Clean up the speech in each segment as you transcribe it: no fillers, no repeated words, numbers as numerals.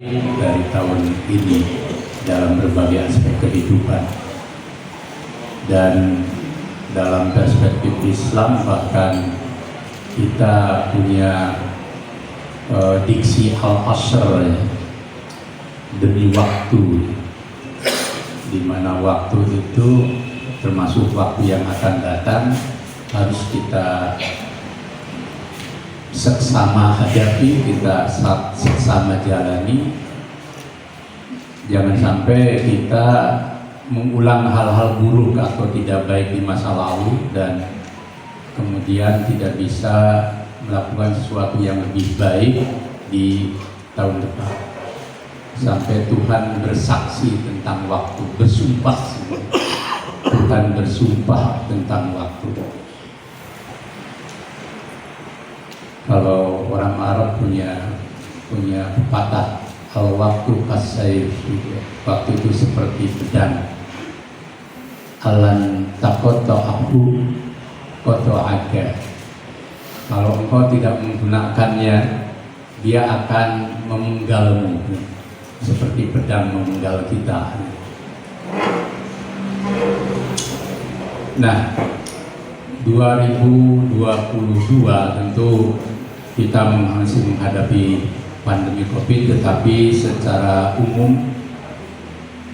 dari tahun ini dalam berbagai aspek kehidupan, dan dalam perspektif Islam bahkan kita punya diksi al-asr, ya, demi waktu, di mana waktu itu termasuk waktu yang akan datang harus kita seksama hadapi, kita seksama jalani. Jangan sampai kita mengulang hal-hal buruk atau tidak baik di masa lalu dan kemudian tidak bisa melakukan sesuatu yang lebih baik di tahun depan. Sampai Tuhan bersaksi tentang waktu, bersumpah, Tuhan bersumpah tentang waktu. Kalau orang Arab punya pepatah, al-waktu as-sayf, waktu itu seperti pedang. Alan taqatta'ahu qata'aka. Kalau engkau tidak menggunakannya, dia akan memenggalmu seperti pedang memenggal kita. Nah, 2022 tentu kita masih menghadapi pandemi COVID, tetapi secara umum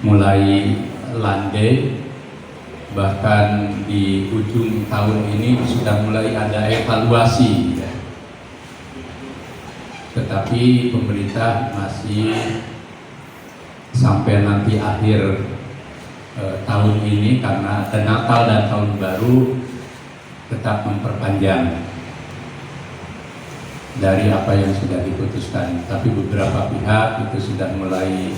mulai landai. Bahkan di ujung tahun ini sudah mulai ada evaluasi, ya. Tetapi pemerintah masih sampai nanti akhir tahun ini, karena ada Natal dan Tahun Baru, tetap memperpanjang dari apa yang sudah diputuskan. Tapi beberapa pihak itu sudah mulai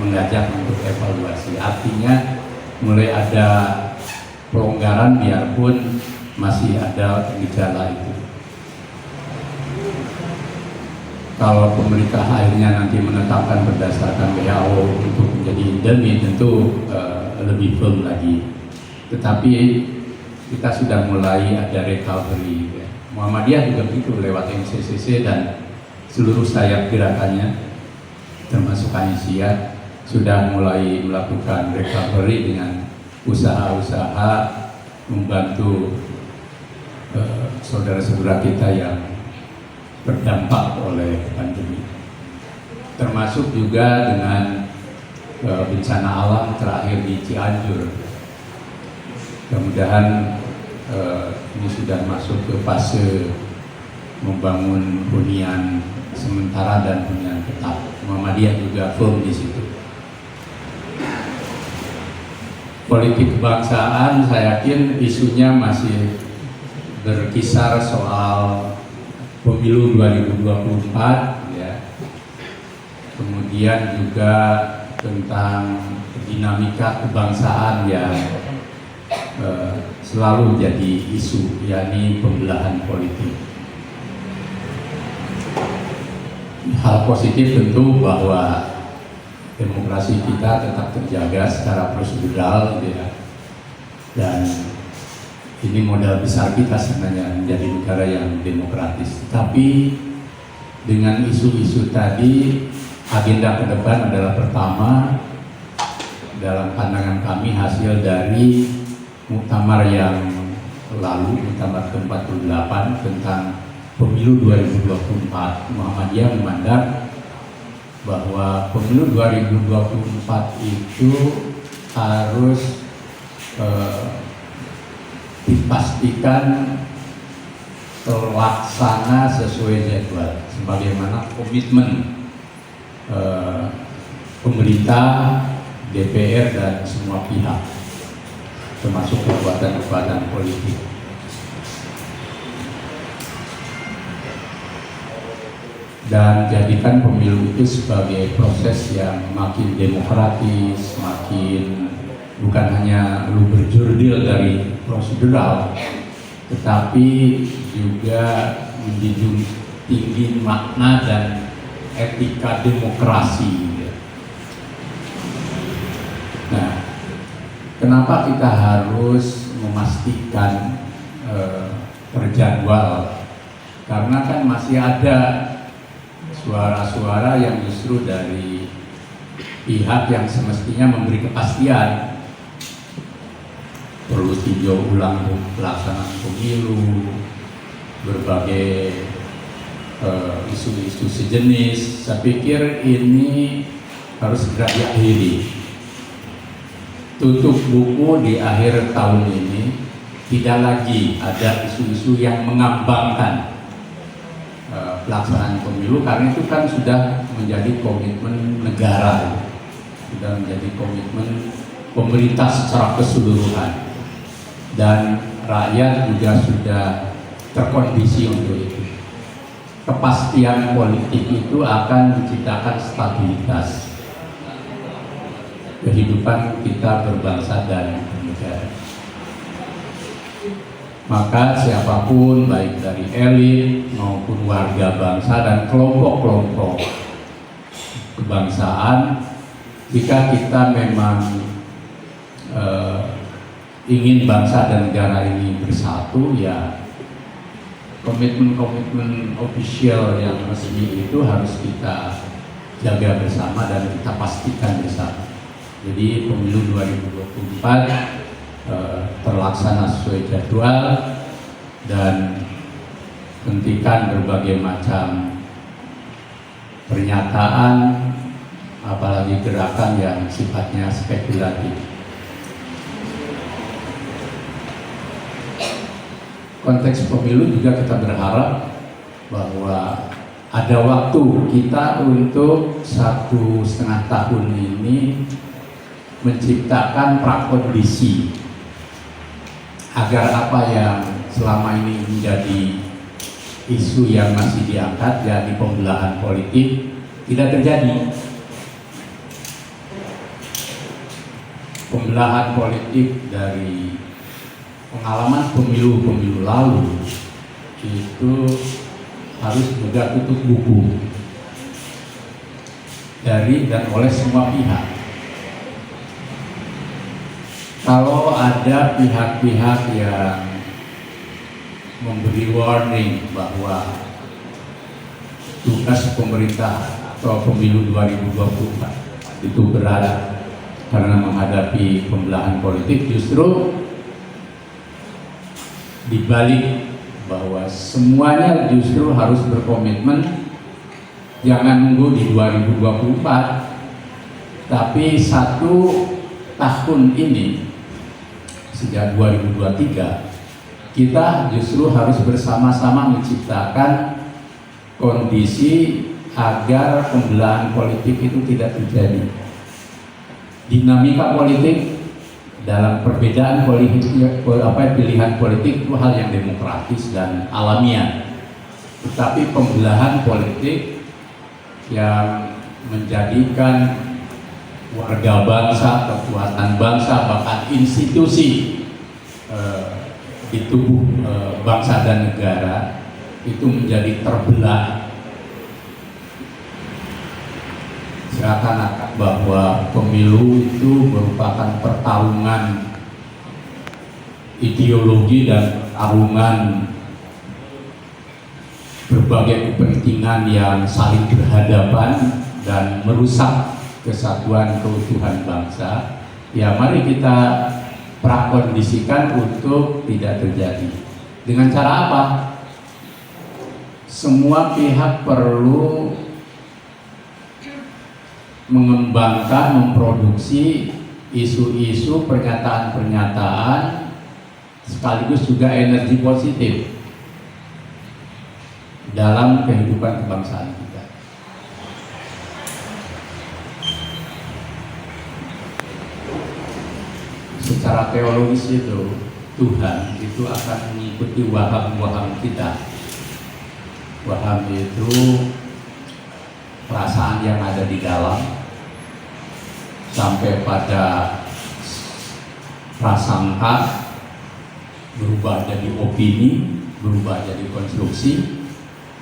mengajak untuk evaluasi. Artinya mulai ada pelonggaran biarpun masih ada gejala itu. Kalau pemerintah akhirnya nanti menetapkan berdasarkan WHO untuk menjadi endemi, tentu lebih firm lagi. Tetapi kita sudah mulai ada recovery, ya. Muhammadiyah juga begitu lewat MCCC dan seluruh sayap gerakannya termasuk Aisyah sudah mulai melakukan recovery dengan usaha-usaha membantu saudara-saudara kita yang berdampak oleh pandemi, termasuk juga dengan bencana alam terakhir di Cianjur. Mudah-mudahan ini sudah masuk ke fase membangun hunian sementara dan hunian tetap. Muhammadiyah juga firm di situ. Politik kebangsaan, saya yakin isunya masih berkisar soal pemilu 2024, ya. Kemudian juga tentang dinamika kebangsaan yang selalu menjadi isu, yakni pembelahan politik. Hal positif tentu bahwa demokrasi kita tetap terjaga secara prosedural, ya. Dan ini modal besar kita sebenarnya menjadi negara yang demokratis. Tapi dengan isu-isu tadi, agenda ke depan adalah pertama, dalam pandangan kami hasil dari muktamar yang lalu, muktamar ke-48 tentang pemilu 2024, Muhammadiyah memandang bahwa pemilu 2024 itu harus dipastikan terlaksana sesuai jadwal, sebagaimana komitmen pemerintah, DPR dan semua pihak, termasuk kekuatan-kekuatan politik. Dan jadikan pemilu itu sebagai proses yang makin demokratis, makin bukan hanya lu berjurdil dari prosedural, tetapi juga menjunjung tinggi makna dan etika demokrasi. Nah, kenapa kita harus memastikan terjadwal? Karena kan masih ada suara-suara yang justru dari pihak yang semestinya memberi kepastian, perlu tinjau ulang pelaksanaan pemilu, berbagai isu-isu sejenis. Saya pikir ini harus segera diakhiri. Tutup buku di akhir tahun ini, tidak lagi ada isu-isu yang mengambangkan pelaksanaan pemilu, karena itu kan sudah menjadi komitmen negara, sudah menjadi komitmen pemerintah secara keseluruhan, dan rakyat juga sudah terkondisi untuk itu. Kepastian politik itu akan menciptakan stabilitas kehidupan kita berbangsa dan bernegara. Maka siapapun, baik dari elit maupun warga bangsa dan kelompok-kelompok kebangsaan, jika kita memang ingin bangsa dan negara ini bersatu, ya komitmen-komitmen ofisial yang resmi itu harus kita jaga bersama dan kita pastikan bersama. Jadi pemilu 2024 terlaksana sesuai jadwal, dan hentikan berbagai macam pernyataan, apalagi gerakan yang sifatnya spekulatif. Konteks pemilu juga kita berharap bahwa ada waktu kita untuk 1,5 tahun ini menciptakan prakondisi agar apa yang selama ini menjadi isu yang masih diangkat, yakni pembelahan politik, tidak terjadi. Pembelahan politik dari pengalaman pemilu-pemilu lalu itu harus juga tutup buku dari dan oleh semua pihak. Kalau ada pihak-pihak yang memberi warning bahwa tugas pemerintah atau pemilu 2024 itu berat karena menghadapi pembelahan politik, justru dibalik bahwa semuanya justru harus berkomitmen, jangan nunggu di 2024, tapi 1 tahun ini sejak 2023 kita justru harus bersama-sama menciptakan kondisi agar pembelahan politik itu tidak terjadi. Dinamika politik dalam perbedaan politik, pilihan politik itu hal yang demokratis dan alamiah. Tetapi pembelahan politik yang menjadikan warga bangsa, kekuatan bangsa, bahkan institusi di tubuh bangsa dan negara itu menjadi terbelah, seakan-akan bahwa pemilu itu merupakan pertarungan ideologi dan pertarungan berbagai kepentingan yang saling berhadapan dan merusak kesatuan keutuhan bangsa. Ya, mari kita prakondisikan untuk tidak terjadi. Dengan cara apa? Semua pihak perlu mengembangkan, memproduksi isu-isu, pernyataan-pernyataan, sekaligus juga energi positif dalam kehidupan kebangsaan kita. Secara teologis itu Tuhan itu akan mengikuti waham-waham kita. Waham itu perasaan yang ada di dalam, sampai pada prasangka, berubah jadi opini, berubah jadi konstruksi.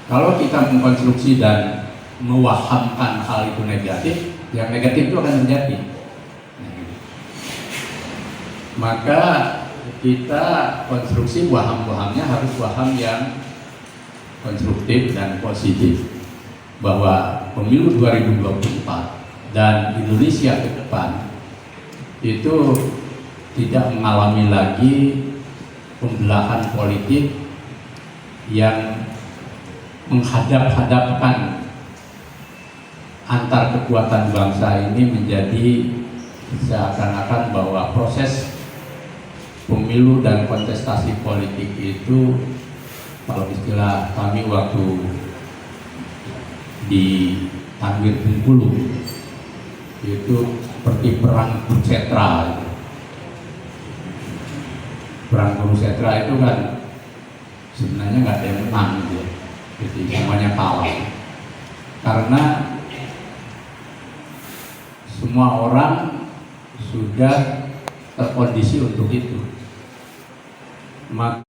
Kalau kita mengkonstruksi dan mewahamkan hal itu negatif, yang negatif itu akan terjadi. Maka kita konstruksi waham-wahamnya harus waham yang konstruktif dan positif. bahwa pemilu 2024 dan Indonesia ke depan itu tidak mengalami lagi pembelahan politik yang menghadap-hadapkan antar kekuatan bangsa ini menjadi seakan-akan bahwa proses pemilu dan kontestasi politik itu, kalau istilah kami waktu di Tanwir Bengkulu, itu seperti perang Kurukshetra. Perang Kurukshetra itu kan sebenarnya nggak ada yang menang gitu, jadi semuanya kalah karena semua orang sudah terkondisi untuk itu. Maka